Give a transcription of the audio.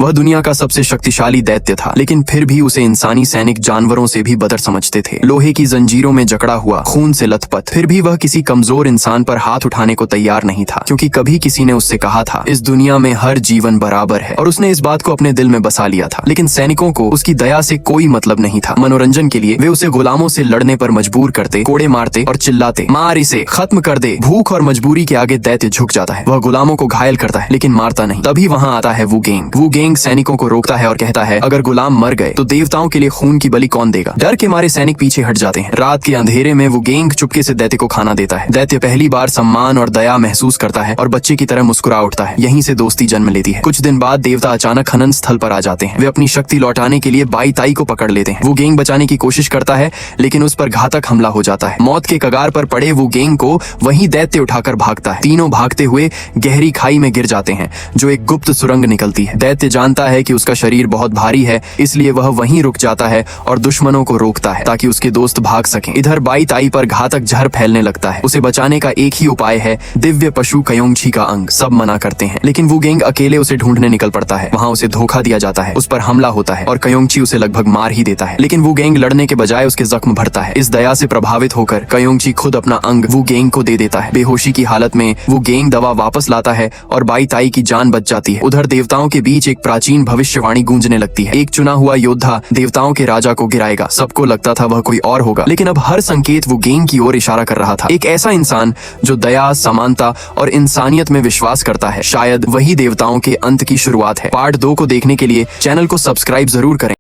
वह दुनिया का सबसे शक्तिशाली दैत्य था, लेकिन फिर भी उसे इंसानी सैनिक जानवरों से भी बदतर समझते थे। लोहे की जंजीरों में जकड़ा हुआ, खून से लथपथ, फिर भी वह किसी कमजोर इंसान पर हाथ उठाने को तैयार नहीं था, क्योंकि कभी किसी ने उससे कहा था इस दुनिया में हर जीवन बराबर है, और उसने इस बात को अपने दिल में बसा लिया था। लेकिन सैनिकों को उसकी दया से कोई मतलब नहीं था। मनोरंजन के लिए वे उसे गुलामों से लड़ने पर मजबूर करते, कोड़े मारते और चिल्लाते, मार इसे, खत्म कर दे। भूख और मजबूरी के आगे दैत्य झुक जाता है। वह गुलामों को घायल करता है लेकिन मारता नहीं। तभी वहाँ आता है वू गेंग। वू गेंग सैनिकों को रोकता है और कहता है अगर गुलाम मर गए तो देवताओं के लिए खून की बलि कौन देगा। डर के मारे सैनिक पीछे हट जाते हैं। रात के अंधेरे में वू गेंग चुपके से दैत्य को खाना देता है। दैत्य पहली बार सम्मान और दया महसूस करता है और बच्चे की तरह मुस्कुरा उठता है। यहीं से दोस्ती जन्म लेती है। कुछ दिन बाद देवता अचानक खनन स्थल पर आ जाते हैं। वे अपनी शक्ति लौटाने के लिए बाई ताई को पकड़ लेते हैं। वू गेंग बचाने की कोशिश करता है लेकिन उस पर घातक हमला हो जाता है। मौत के कगार पर पड़े वू गेंग को वही दैत्य उठाकर भागता है। तीनों भागते हुए गहरी खाई में गिर जाते हैं जो एक गुप्त सुरंग निकलती है। दैत्य जानता है कि उसका शरीर बहुत भारी है, इसलिए वह वहीं रुक जाता है और दुश्मनों को रोकता है ताकि उसके दोस्त भाग सकें। इधर बाई ताई पर घातक जहर फैलने लगता है। उसे बचाने का एक ही उपाय है, दिव्य पशु कयोंगची का अंग। सब मना करते हैं लेकिन वू गेंग अकेले उसे ढूंढने निकल पड़ता है। वहाँ उसे धोखा दिया जाता है, उस पर हमला होता है और कयोंगची उसे लगभग मार ही देता है। लेकिन वू गेंग लड़ने के बजाय उसके जख्म भरता है। इस दया से प्रभावित होकर कयोंगची खुद अपना अंग वू गेंग को दे देता है। बेहोशी की हालत में वू गेंग दवा वापस लाता है और बाई ताई की जान बच जाती है। उधर देवताओं के बीच एक प्राचीन भविष्यवाणी गूंजने लगती है। एक चुना हुआ योद्धा देवताओं के राजा को गिराएगा। सबको लगता था वह कोई और होगा, लेकिन अब हर संकेत वू गेंग की ओर इशारा कर रहा था। एक ऐसा इंसान जो दया, समानता और इंसानियत में विश्वास करता है। शायद वही देवताओं के अंत की शुरुआत है। पार्ट 2 को देखने के लिए चैनल को सब्सक्राइब जरूर करें।